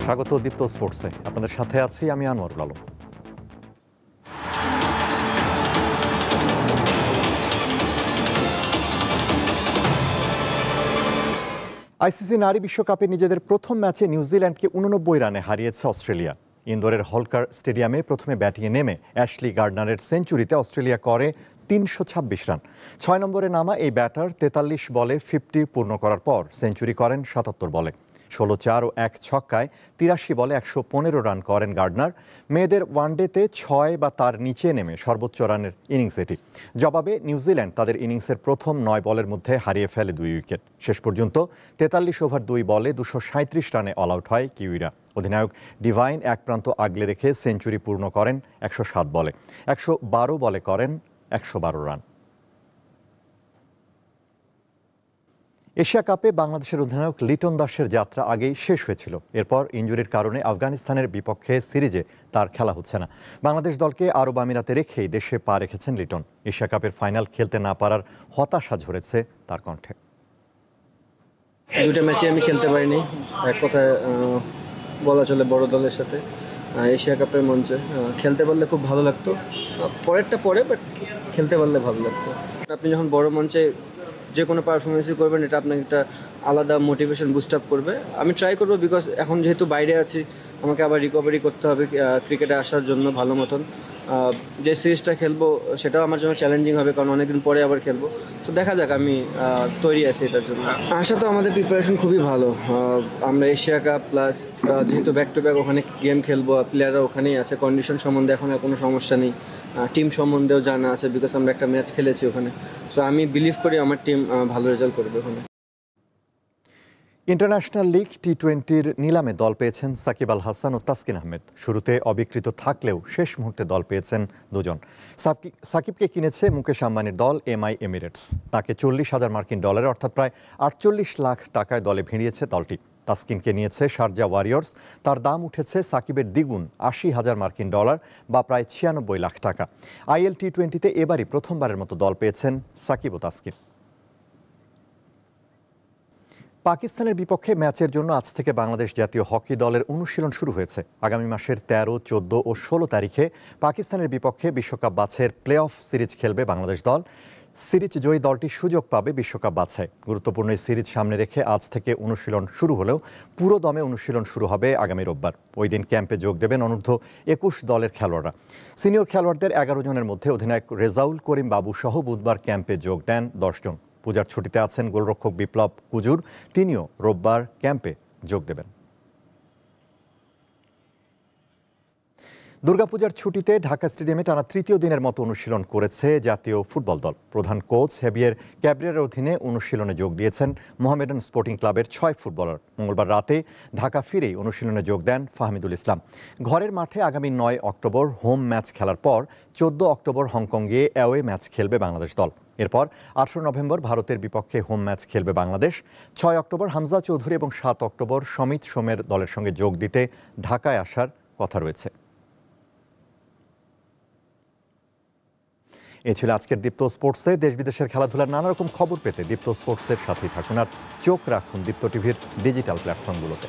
স্বাগত দীপ্ত স্পোর্টসে। আপনাদের সাথে আছি আমি আনোয়ারুল আলম। আইসিসি নারী বিশ্বকাপে নিজেদের প্রথম ম্যাচে নিউজিল্যান্ডকে 89 রানে হারিয়েছে অস্ট্রেলিয়া। ইন্দোরের হলকার স্টেডিয়ামে প্রথমে ব্যাটিংয়ে নেমে অ্যাশলি গার্ডনারের সেঞ্চুরিতে অস্ট্রেলিয়া করে 326 রান। 6 নম্বরে নামা এই ব্যাটার 43 বলে 50 পূর্ণ করার পর সেঞ্চুরি করেন 77 বলে। 16-4 ও 1 ছক্কায় 83 বলে 115 রান করেন গার্ডনার। মেয়েদের ওয়ানডেতে 6 বা তার নিচে নেমে সর্বোচ্চ রানের ইনিংস এটি। জবাবে নিউজিল্যান্ড তাদের ইনিংসের প্রথম 9 বলের মধ্যে হারিয়ে ফেলে 2 উইকেট। শেষ পর্যন্ত 43 ওভার 2 বলে 237 রানে অল আউট হয় কিউইরা। অধিনায়ক ডিভাইন এক প্রান্ত আগলে রেখে সেঞ্চুরি পূর্ণ করেন 107 বলে। 112 বলে করেন 112 রান। এশিয়া কাপে বাংলাদেশের অধিনায়ক লিটন দাসের যাত্রা আগেই শেষ হয়েছিল। এরপর ইনজুরির কারণে আফগানিস্তানের বিপক্ষে সিরিজে তার খেলা হচ্ছে না। বাংলাদেশ দলকে আরব আমিরাতে রেখেই দেশে পা রেখেছেন লিটন। এশিয়া কাপের ফাইনাল খেলতে না পারার হতাশা ঝরেছে তার কণ্ঠে। দুটো ম্যাচে আমি খেলতে পারিনি, এক কথায় বলা চলে বড় দলের সাথে এশিয়া কাপের মঞ্চে খেলতে পারলে খুব ভালো লাগতো। পরেরটা পরে, বাট খেলতে পারলে ভালো লাগতো। আপনি যখন বড় মঞ্চে যে কোনো পারফরমেন্সই করবেন, এটা আপনাকে একটা আলাদা মোটিভেশন বুস্ট আপ করবে। আমি ট্রাই করবো, বিকজ এখন যেহেতু বাইরে আছি, আমাকে আবার রিকভারি করতে হবে ক্রিকেটে আসার জন্য ভালো মতন। যে সিরিজটা খেলবো সেটাও আমার জন্য চ্যালেঞ্জিং হবে, কারণ অনেকদিন পরে আবার খেলবো। তো দেখা যাক, আমি তৈরি আছি এটার জন্য। আশা তো আমাদের প্রিপারেশন খুবই ভালো। আমরা এশিয়া কাপ প্লাস যেহেতু ব্যাক টু ব্যাক ওখানে গেম খেলবো, প্লেয়াররা ওখানেই আছে। কন্ডিশন সম্বন্ধে এখন আর কোনো সমস্যা নেই, টিম সম্বন্ধেও জানা আছে, বিকজ আমরা একটা ম্যাচ খেলেছি ওখানে। সো আমি বিলিভ করি আমার টিম ভালো রেজাল্ট করবে ওখানে। ইন্টারন্যাশনাল লিগ টি-20-র নিলামে দল পেয়েছেন সাকিব আল হাসান ও তাসকিন আহমেদ। শুরুতে অবিকৃত থাকলেও শেষ মুহূর্তে দল পেয়েছেন দুজন। সাকিবকে কিনেছে মুকেশ আম্বানির দল এমআই এমিরেটস। তাকে 40,000 মার্কিন ডলারে অর্থাৎ প্রায় 48 লাখ টাকায় দলে ভিড়িয়েছে দলটি। তাসকিনকে নিয়েছে শারজা ওয়ারিয়র্স। তার দাম উঠেছে সাকিবের দ্বিগুণ, 80,000 মার্কিন ডলার বা প্রায় 96 লাখ টাকা। আইএল টি-20-তে এবারই প্রথমবারের মতো দল পেয়েছেন সাকিব ও তাসকিন। পাকিস্তানের বিপক্ষে ম্যাচের জন্য আজ থেকে বাংলাদেশ জাতীয় হকি দলের অনুশীলন শুরু হয়েছে। আগামী মাসের 13, 14 ও 16 তারিখে পাকিস্তানের বিপক্ষে বিশ্বকাপ বাছাইয়ের প্লে অফ সিরিজ খেলবে বাংলাদেশ দল। সিরিজ জয়ী দলটি সুযোগ পাবে বিশ্বকাপ বাছাই। গুরুত্বপূর্ণ এই সিরিজ সামনে রেখে আজ থেকে অনুশীলন শুরু হলেও পুরো দমে অনুশীলন শুরু হবে আগামী রোববার। ওই দিন ক্যাম্পে যোগ দেবেন অনূর্ধ্ব 21 দলের খেলোয়াড়রা। সিনিয়র খেলোয়াড়দের 11 জনের মধ্যে অধিনায়ক রেজাউল করিম বাবু সহ বুধবার ক্যাম্পে যোগ দেন 10 জন। পূজার ছুটিতে আছেন গোলরক্ষক বিপ্লব কুজুর, তিনিও রোববার ক্যাম্পে যোগ দেবেন। দুর্গাপূজার ছুটিতে ঢাকা স্টেডিয়ামে টানা তৃতীয় দিনের মতো অনুশীলন করেছে জাতীয় ফুটবল দল। প্রধান কোচ হেভিয়ার ক্যাব্রেরার অধীনে অনুশীলনে যোগ দিয়েছেন মোহামেডান স্পোর্টিং ক্লাবের 6 ফুটবলার। মঙ্গলবার রাতে ঢাকা ফিরেই অনুশীলনে যোগ দেন ফাহমিদুল ইসলাম। ঘরের মাঠে আগামী 9 অক্টোবর হোম ম্যাচ খেলার পর 14 অক্টোবর হংকং গিয়ে অ্যাওয়ে ম্যাচ খেলবে বাংলাদেশ দল। এরপর 18 নভেম্বর ভারতের বিপক্ষে হোম ম্যাচ খেলবে বাংলাদেশ। 6 অক্টোবর হামজা চৌধুরী এবং 7 অক্টোবর সমিত সোমের দলের সঙ্গে যোগ দিতে ঢাকায় আসার কথা রয়েছে। এ ছিল আজকের দীপ্ত স্পোর্টসে। দেশ বিদেশের খেলাধুলার নানা রকম খবর পেতে দীপ্ত স্পোর্টসের সাথেই থাকুন আর চোখ রাখুন দীপ্ত টিভির ডিজিটাল প্ল্যাটফর্মগুলোতে।